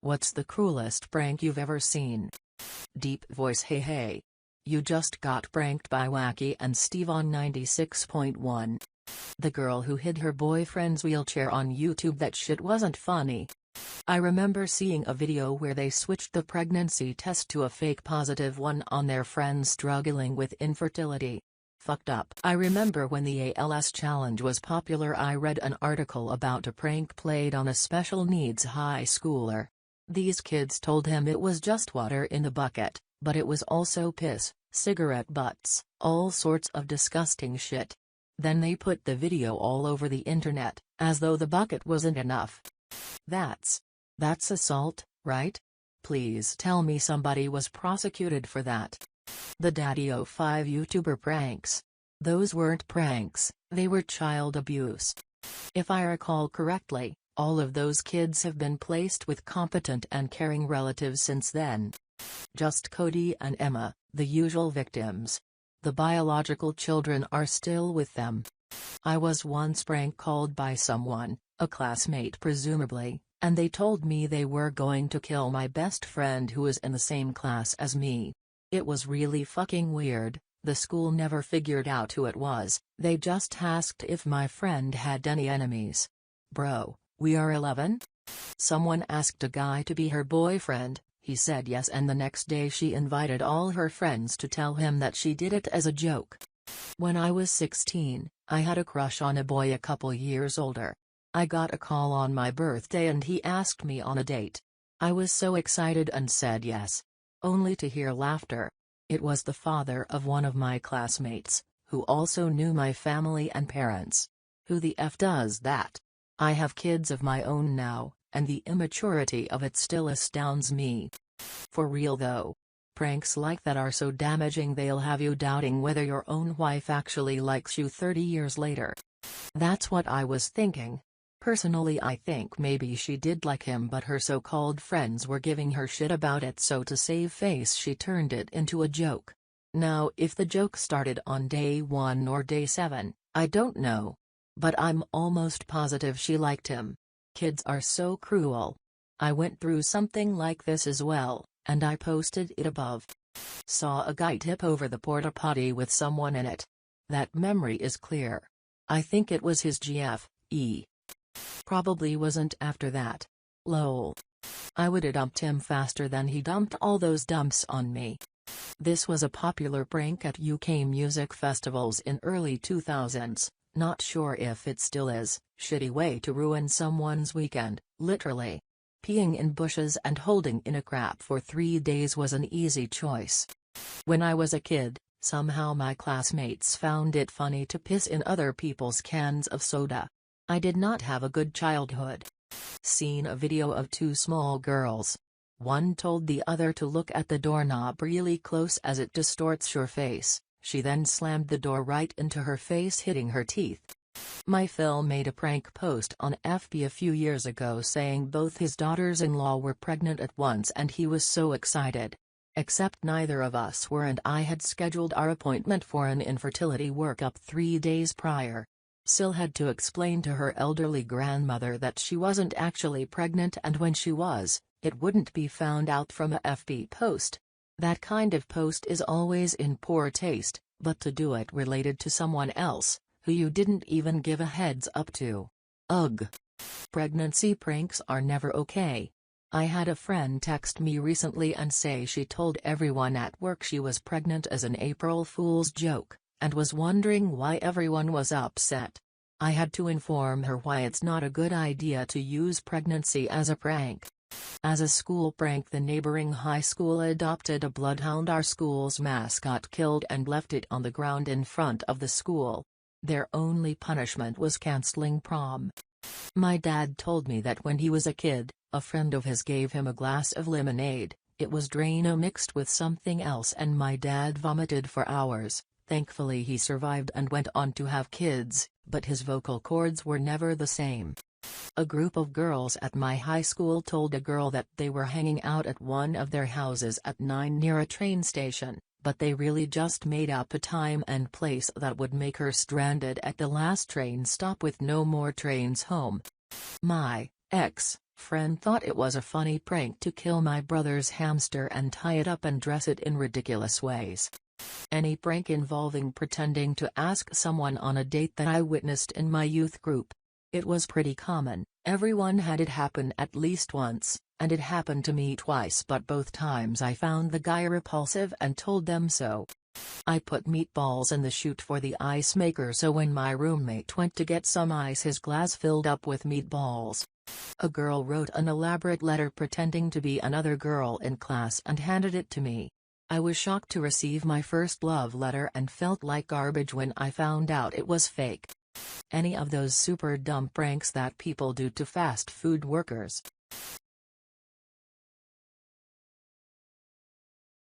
What's the cruelest prank you've ever seen? Deep voice. Hey, you just got pranked by Wacky and Steve on 96.1. The girl who hid her boyfriend's wheelchair on YouTube. That shit wasn't funny. I remember seeing a video where they switched the pregnancy test to a fake positive one on their friend struggling with infertility. Fucked up. I remember when the ALS challenge was popular, I read an article about a prank played on a special needs high schooler. These kids told him it was just water in the bucket, but it was also piss, cigarette butts, all sorts of disgusting shit. Then they put the video all over the internet, as though the bucket wasn't enough. That's assault, right? Please tell me somebody was prosecuted for that. The Daddy05 YouTuber pranks. Those weren't pranks, they were child abuse. If I recall correctly, all of those kids have been placed with competent and caring relatives since then. Just Cody and Emma, the usual victims. The biological children are still with them. I was once prank called by someone, a classmate presumably, and they told me they were going to kill my best friend who is in the same class as me. It was really fucking weird. The school never figured out who it was, they just asked if my friend had any enemies. Bro, we are 11? Someone asked a guy to be her boyfriend, he said yes, and the next day she invited all her friends to tell him that she did it as a joke. When I was 16, I had a crush on a boy a couple years older. I got a call on my birthday and he asked me on a date. I was so excited and said yes. Only to hear laughter. It was the father of one of my classmates, who also knew my family and parents. Who the F does that? I have kids of my own now, and the immaturity of it still astounds me. For real though. Pranks like that are so damaging they'll have you doubting whether your own wife actually likes you 30 years later. That's what I was thinking. Personally, I think maybe she did like him, but her so-called friends were giving her shit about it, so to save face she turned it into a joke. Now if the joke started on day 1 or day 7, I don't know. But I'm almost positive she liked him. Kids are so cruel. I went through something like this as well, and I posted it above. Saw a guy tip over the porta potty with someone in it. That memory is clear. I think it was his GF. Probably wasn't after that. Lol. I would've dumped him faster than he dumped all those dumps on me. This was a popular prank at UK music festivals in early 2000s, not sure if it still is. Shitty way to ruin someone's weekend, literally. Peeing in bushes and holding in a crap for 3 days was an easy choice. When I was a kid, somehow my classmates found it funny to piss in other people's cans of soda. I did not have a good childhood. Seen a video of 2 small girls. One told the other to look at the doorknob really close as it distorts your face. She then slammed the door right into her face, hitting her teeth. My Phil made a prank post on FB a few years ago saying both his daughters-in-law were pregnant at once and he was so excited. Except neither of us were, and I had scheduled our appointment for an infertility workup 3 days prior. Sil had to explain to her elderly grandmother that she wasn't actually pregnant, and when she was, it wouldn't be found out from a FB post. That kind of post is always in poor taste, but to do it related to someone else, who you didn't even give a heads up to. Ugh. Pregnancy pranks are never okay. I had a friend text me recently and say she told everyone at work she was pregnant as an April Fool's joke, and was wondering why everyone was upset. I had to inform her why it's not a good idea to use pregnancy as a prank. As a school prank, the neighboring high school adopted a bloodhound. Our school's mascot killed and left it on the ground in front of the school. Their only punishment was canceling prom. My dad told me that when he was a kid, a friend of his gave him a glass of lemonade. It was Drano mixed with something else and my dad vomited for hours. Thankfully he survived and went on to have kids, but his vocal cords were never the same. A group of girls at my high school told a girl that they were hanging out at one of their houses at 9 near a train station, but they really just made up a time and place that would make her stranded at the last train stop with no more trains home. My ex, Friend thought it was a funny prank to kill my brother's hamster and tie it up and dress it in ridiculous ways. Any prank involving pretending to ask someone on a date that I witnessed in my youth group. It was pretty common, everyone had it happen at least once, and it happened to me twice, but both times I found the guy repulsive and told them so. I put meatballs in the chute for the ice maker, so when my roommate went to get some ice his glass filled up with meatballs. A girl wrote an elaborate letter pretending to be another girl in class and handed it to me. I was shocked to receive my first love letter and felt like garbage when I found out it was fake. Any of those super dumb pranks that people do to fast food workers.